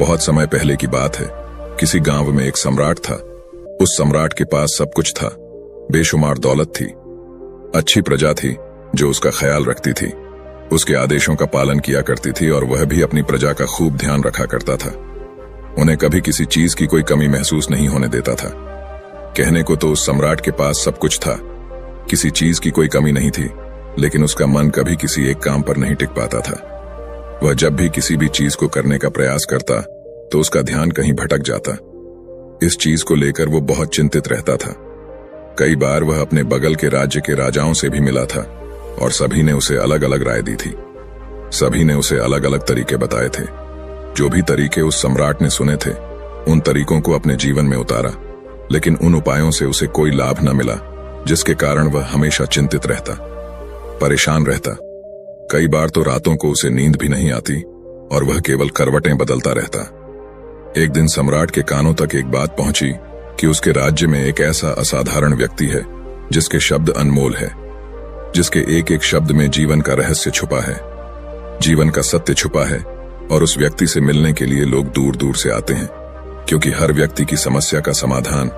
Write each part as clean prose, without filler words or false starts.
बहुत समय पहले की बात है। किसी गांव में एक सम्राट था। उस सम्राट के पास सब कुछ था। बेशुमार दौलत थी, अच्छी प्रजा थी जो उसका ख्याल रखती थी, उसके आदेशों का पालन किया करती थी और वह भी अपनी प्रजा का खूब ध्यान रखा करता था। उन्हें कभी किसी चीज की कोई कमी महसूस नहीं होने देता था। कहने को तो उस सम्राट के पास सब कुछ था, किसी चीज की कोई कमी नहीं थी, लेकिन उसका मन कभी किसी एक काम पर नहीं टिक पाता था। वह जब भी किसी भी चीज को करने का प्रयास करता तो उसका ध्यान कहीं भटक जाता। इस चीज को लेकर वो बहुत चिंतित रहता था। कई बार वह अपने बगल के राज्य के राजाओं से भी मिला था और सभी ने उसे अलग अलग राय दी थी। सभी ने उसे अलग अलग तरीके बताए थे। जो भी तरीके उस सम्राट ने सुने थे, उन तरीकों को अपने जीवन में उतारा, लेकिन उन उपायों से उसे कोई लाभ न मिला, जिसके कारण वह हमेशा चिंतित रहता, परेशान रहता। कई बार तो रातों को उसे नींद भी नहीं आती और वह केवल करवटें बदलता रहता। एक दिन सम्राट के कानों तक एक बात पहुंची कि उसके राज्य में एक ऐसा असाधारण व्यक्ति है जिसके शब्द अनमोल है, जिसके एक एक शब्द में जीवन का रहस्य छुपा है, जीवन का सत्य छुपा है। और उस व्यक्ति से मिलने के लिए लोग दूर दूर से आते हैं, क्योंकि हर व्यक्ति की समस्या का समाधान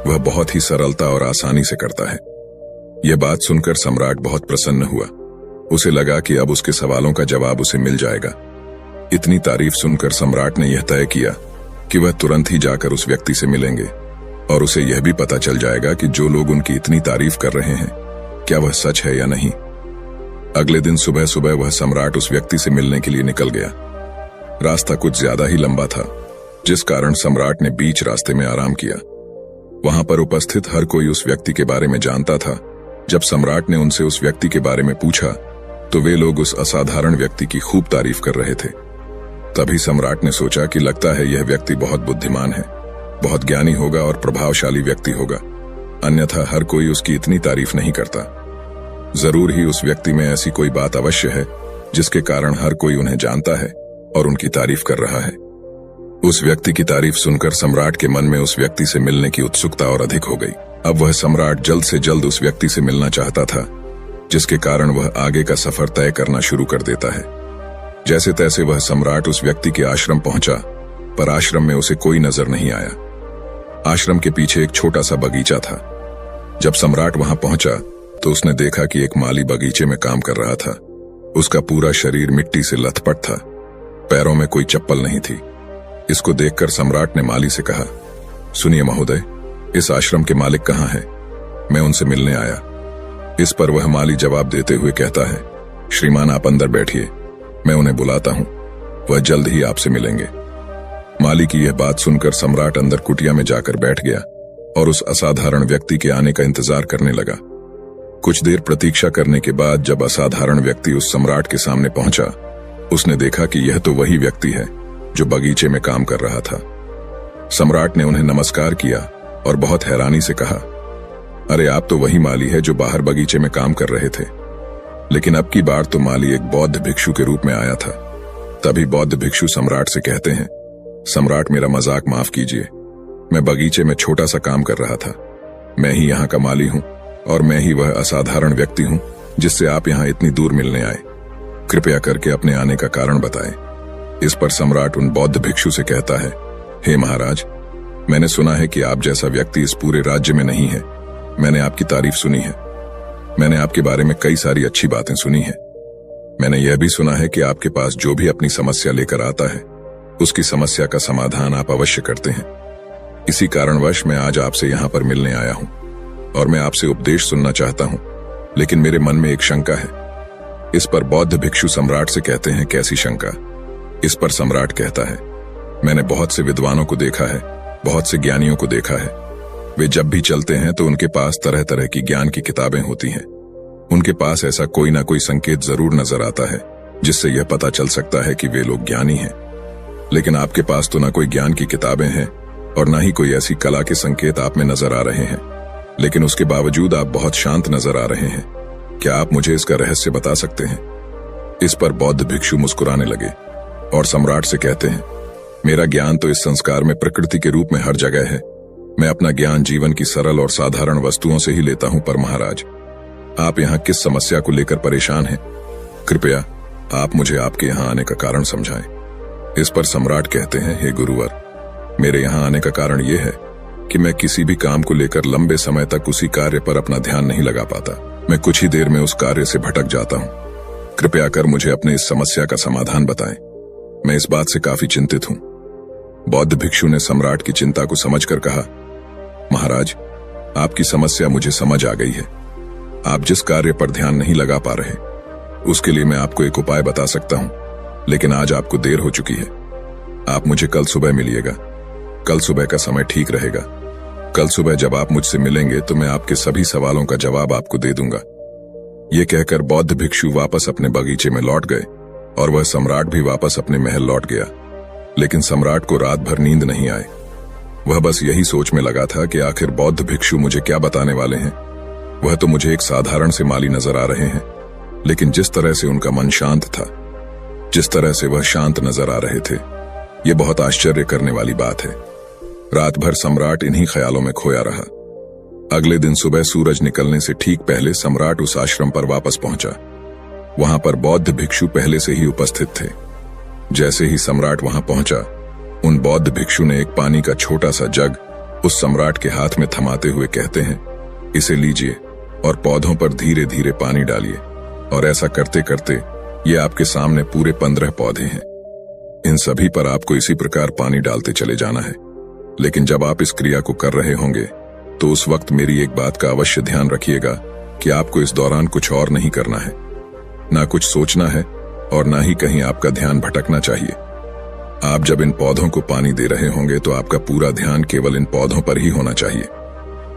वह बहुत ही सरलता और आसानी से करता है। यह बात सुनकर सम्राट बहुत प्रसन्न हुआ। उसे लगा कि अब उसके सवालों का जवाब उसे मिल जाएगा। इतनी तारीफ सुनकर सम्राट ने यह तय किया कि वह तुरंत ही जाकर उस व्यक्ति से मिलेंगे और उसे यह भी पता चल जाएगा कि जो लोग उनकी इतनी तारीफ कर रहे हैं, क्या वह सच है या नहीं। अगले दिन सुबह सुबह वह सम्राट उस व्यक्ति से मिलने के लिए निकल गया। रास्ता कुछ ज्यादा ही लंबा था, जिस कारण सम्राट ने बीच रास्ते में आराम किया। वहां पर उपस्थित हर कोई उस व्यक्ति के बारे में जानता था। जब सम्राट ने उनसे उस व्यक्ति के बारे में पूछा तो वे लोग उस असाधारण व्यक्ति की खूब तारीफ कर रहे थे। तभी सम्राट ने सोचा कि लगता है यह व्यक्ति बहुत बुद्धिमान है, बहुत ज्ञानी होगा और प्रभावशाली व्यक्ति होगा, अन्यथा हर कोई उसकी इतनी तारीफ नहीं करता। जरूर ही उस व्यक्ति में ऐसी कोई बात अवश्य है जिसके कारण हर कोई उन्हें जानता है और उनकी तारीफ कर रहा है। उस व्यक्ति की तारीफ सुनकर सम्राट के मन में उस व्यक्ति से मिलने की उत्सुकता और अधिक हो गई। अब वह सम्राट जल्द से जल्द उस व्यक्ति से मिलना चाहता था, जिसके कारण वह आगे का सफर तय करना शुरू कर देता है। जैसे तैसे वह सम्राट उस व्यक्ति के आश्रम पहुंचा, पर आश्रम में उसे कोई नजर नहीं आया। आश्रम के पीछे एक छोटा सा बगीचा था। जब सम्राट वहां पहुंचा तो उसने देखा कि एक माली बगीचे में काम कर रहा था। उसका पूरा शरीर मिट्टी से लथपथ था, पैरों में कोई चप्पल नहीं थी। इसको देखकर सम्राट ने माली से कहा, सुनिए महोदय, इस आश्रम के मालिक कहाँ हैं? मैं उनसे मिलने आया। इस पर वह माली जवाब देते हुए कहता है, श्रीमान आप अंदर बैठिए, मैं उन्हें बुलाता हूं, वह जल्द ही आपसे मिलेंगे। माली की यह बात सुनकर सम्राट अंदर कुटिया में जाकर बैठ गया और उस असाधारण व्यक्ति के आने का इंतजार करने लगा। कुछ देर प्रतीक्षा करने के बाद जब असाधारण व्यक्ति उस सम्राट के सामने पहुंचा, उसने देखा कि यह तो वही व्यक्ति है जो बगीचे में काम कर रहा था। सम्राट ने उन्हें नमस्कार किया और बहुत हैरानी से कहा, अरे आप तो वही माली है जो बाहर बगीचे में काम कर रहे थे। लेकिन अब की बार तो माली एक बौद्ध भिक्षु के रूप में आया था। तभी बौद्ध भिक्षु सम्राट से कहते हैं, सम्राट मेरा मजाक माफ कीजिए, मैं बगीचे में छोटा सा काम कर रहा था। मैं ही यहाँ का माली हूँ और मैं ही वह असाधारण व्यक्ति हूँ जिससे आप यहाँ इतनी दूर मिलने आए। कृपया करके अपने आने का कारण बताएं। इस पर सम्राट उन बौद्ध भिक्षु से कहता है, हे महाराज, मैंने सुना है कि आप जैसा व्यक्ति इस पूरे राज्य में नहीं है। मैंने आपकी तारीफ सुनी है, मैंने आपके बारे में कई सारी अच्छी बातें सुनी है। मैंने यह भी सुना है कि आपके पास जो भी अपनी समस्या लेकर आता है, उसकी समस्या का समाधान आप अवश्य करते हैं। इसी कारणवश मैं आज आपसे यहाँ पर मिलने आया हूँ और मैं आपसे उपदेश सुनना चाहता हूँ, लेकिन मेरे मन में एक शंका है। इस पर बौद्ध भिक्षु सम्राट से कहते हैं, कैसी शंका? इस पर सम्राट कहता है, मैंने बहुत से विद्वानों को देखा है, बहुत से ज्ञानियों को देखा है। वे जब भी चलते हैं तो उनके पास तरह तरह की ज्ञान की किताबें होती हैं। उनके पास ऐसा कोई ना कोई संकेत जरूर नजर आता है जिससे यह पता चल सकता है कि वे लोग ज्ञानी हैं। लेकिन आपके पास तो ना कोई ज्ञान की किताबें हैं और ना ही कोई ऐसी कला के संकेत आप में नजर आ रहे हैं, लेकिन उसके बावजूद आप बहुत शांत नजर आ रहे हैं। क्या आप मुझे इसका रहस्य बता सकते हैं? इस पर बौद्ध भिक्षु मुस्कुराने लगे और सम्राट से कहते हैं, मेरा ज्ञान तो इस संस्कार में प्रकृति के रूप में हर जगह है। मैं अपना ज्ञान जीवन की सरल और साधारण वस्तुओं से ही लेता हूं। पर महाराज, आप यहाँ किस समस्या को लेकर परेशान हैं? कृपया आप मुझे आपके यहाँ आने का कारण समझाएं। इस पर सम्राट कहते हैं, हे गुरुवर, मेरे यहाँ आने का कारण यह है कि मैं किसी भी काम को लेकर लंबे समय तक उसी कार्य पर अपना ध्यान नहीं लगा पाता। मैं कुछ ही देर में उस कार्य से भटक जाता हूँ। कृपया कर मुझे अपने इस समस्या का समाधान बताएं। मैं इस बात से काफी चिंतित हूँ। बौद्ध भिक्षु ने सम्राट की चिंता को समझकर कहा, महाराज, आपकी समस्या मुझे समझ आ गई है। आप जिस कार्य पर ध्यान नहीं लगा पा रहे, उसके लिए मैं आपको एक उपाय बता सकता हूँ, लेकिन आज आपको देर हो चुकी है। आप मुझे कल सुबह मिलिएगा। कल सुबह का समय ठीक रहेगा। कल सुबह जब आप मुझसे मिलेंगे तो मैं आपके सभी सवालों का जवाब आपको दे दूंगा। ये कहकर बौद्ध भिक्षु वापस अपने बगीचे में लौट गए और वह सम्राट भी वापस अपने महल लौट गया। लेकिन सम्राट को रात भर नींद नहीं आए। वह बस यही सोच में लगा था कि आखिर बौद्ध भिक्षु मुझे क्या बताने वाले हैं। वह तो मुझे एक साधारण से माली नजर आ रहे हैं, लेकिन जिस तरह से उनका मन शांत था, जिस तरह से वह शांत नजर आ रहे थे, ये बहुत आश्चर्य करने वाली बात है। रात भर सम्राट इन्हीं ख्यालों में खोया रहा। अगले दिन सुबह सूरज निकलने से ठीक पहले सम्राट उस आश्रम पर वापस पहुंचा। वहां पर बौद्ध भिक्षु पहले से ही उपस्थित थे। जैसे ही सम्राट वहां पहुंचा, उन बौद्ध भिक्षु ने एक पानी का छोटा सा जग उस सम्राट के हाथ में थमाते हुए कहते हैं, इसे लीजिए और पौधों पर धीरे धीरे पानी डालिए। और ऐसा करते करते ये आपके सामने पूरे 15 पौधे हैं। इन सभी पर आपको इसी प्रकार पानी डालते चले जाना है। लेकिन जब आप इस क्रिया को कर रहे होंगे तो उस वक्त मेरी एक बात का अवश्य ध्यान रखिएगा कि आपको इस दौरान कुछ और नहीं करना है, ना कुछ सोचना है और ना ही कहीं आपका ध्यान भटकना चाहिए। आप जब इन पौधों को पानी दे रहे होंगे तो आपका पूरा ध्यान केवल इन पौधों पर ही होना चाहिए।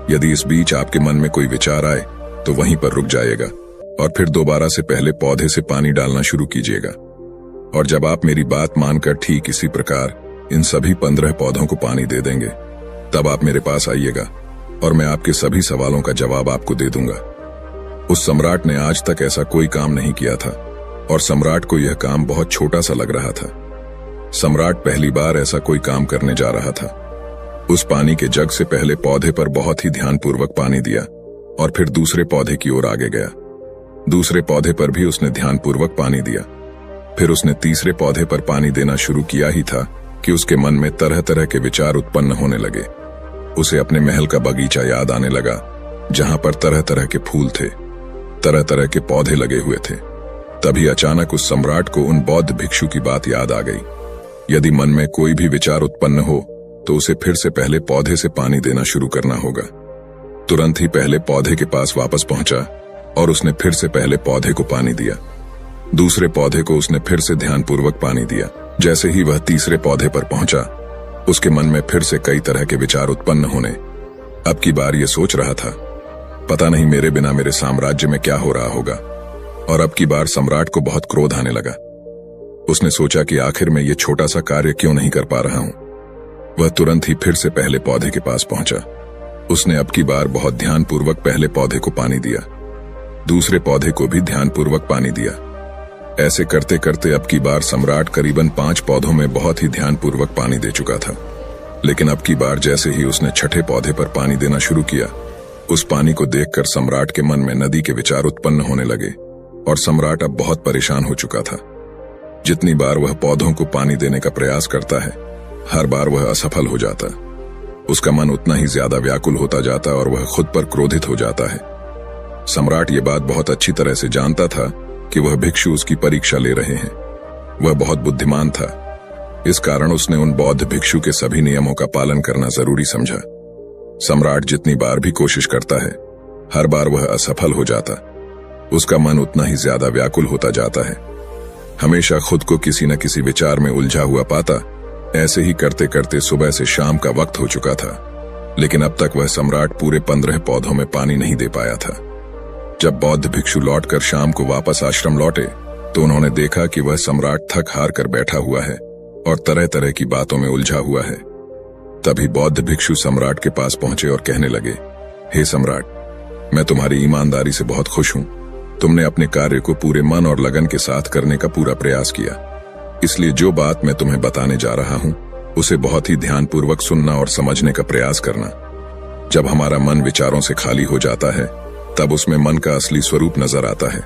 यदि इस बीच आपके मन में कोई विचार आए तो वहीं पर रुक जाइएगा और फिर दोबारा से पहले पौधे से पानी डालना शुरू कीजिएगा। और जब आप मेरी बात मानकर ठीक इसी प्रकार इन सभी 15 पौधों को पानी दे देंगे, तब आप मेरे पास आइएगा और मैं आपके सभी सवालों का जवाब आपको दे दूंगा। उस सम्राट ने आज तक ऐसा कोई काम नहीं किया था और सम्राट को यह काम बहुत छोटा सा लग रहा था। सम्राट पहली बार ऐसा कोई काम करने जा रहा था। उस पानी के जग से पहले पौधे पर बहुत ही ध्यानपूर्वक पानी दिया और फिर दूसरे पौधे की ओर आगे गया। दूसरे पौधे पर भी उसने ध्यानपूर्वक पानी दिया। फिर उसने तीसरे पौधे पर पानी देना शुरू किया ही था कि उसके मन में तरह तरह के विचार उत्पन्न होने लगे। उसे अपने महल का बगीचा याद आने लगा, जहां पर तरह तरह के फूल थे, तरह तरह के पौधे लगे हुए थे। तभी अचानक उस सम्राट को उन बौद्ध भिक्षु की बात याद आ गई। यदि मन में कोई भी विचार उत्पन्न हो तो उसे फिर से पहले पौधे से पानी देना शुरू करना होगा। तुरंत ही पहले पौधे के पास वापस पहुंचा और उसने फिर से पहले पौधे को पानी दिया। दूसरे पौधे को उसने फिर से ध्यानपूर्वक पानी दिया। जैसे ही वह तीसरे पौधे पर पहुंचा, उसके मन में फिर से कई तरह के विचार उत्पन्न होने। अब की बार ये सोच रहा था, पता नहीं मेरे बिना मेरे साम्राज्य में क्या हो रहा होगा। और अब की बार सम्राट को बहुत क्रोध आने लगा। उसने सोचा कि आखिर मैं ये छोटा सा कार्य क्यों नहीं कर पा रहा हूं। वह तुरंत ही फिर से पहले पौधे के पास पहुंचा। उसने अब की बार बहुत ध्यानपूर्वक पहले पौधे को पानी दिया, दूसरे पौधे को भी ध्यानपूर्वक पानी दिया। ऐसे करते करते अब की बार सम्राट करीबन 5 पौधों में बहुत ही ध्यानपूर्वक पानी दे चुका था। लेकिन अब की बार जैसे ही उसने छठे पौधे पर पानी देना शुरू किया, उस पानी को देखकर सम्राट के मन में नदी के विचार उत्पन्न होने लगे और सम्राट अब बहुत परेशान हो चुका था। जितनी बार वह पौधों को पानी देने का प्रयास करता है, हर बार वह असफल हो जाता। उसका मन उतना ही ज्यादा व्याकुल होता जाता और वह खुद पर क्रोधित हो जाता है। सम्राट ये बात बहुत अच्छी तरह से जानता था कि वह भिक्षु उसकी परीक्षा ले रहे हैं। वह बहुत बुद्धिमान था, इस कारण उसने उन बौद्ध भिक्षु के सभी नियमों का पालन करना जरूरी समझा। सम्राट जितनी बार भी कोशिश करता है, हर बार वह असफल हो जाता। उसका मन उतना ही ज्यादा व्याकुल होता जाता है, हमेशा खुद को किसी न किसी विचार में उलझा हुआ पाता। ऐसे ही करते करते सुबह से शाम का वक्त हो चुका था, लेकिन अब तक वह सम्राट पूरे 15 पौधों में पानी नहीं दे पाया था। जब बौद्ध भिक्षु लौटकर शाम को वापस आश्रम लौटे तो उन्होंने देखा कि वह सम्राट थक हार कर बैठा हुआ है और तरह तरह की बातों में उलझा हुआ है। तभी बौद्ध भिक्षु सम्राट के पास पहुंचे और कहने लगे, हे सम्राट, मैं तुम्हारी ईमानदारी से बहुत खुश हूं। तुमने अपने कार्य को पूरे मन और लगन के साथ करने का पूरा प्रयास किया, इसलिए जो बात मैं तुम्हें बताने जा रहा हूं उसे बहुत ही ध्यानपूर्वक सुनना और समझने का प्रयास करना। जब हमारा मन विचारों से खाली हो जाता है, तब उसमें मन का असली स्वरूप नजर आता है।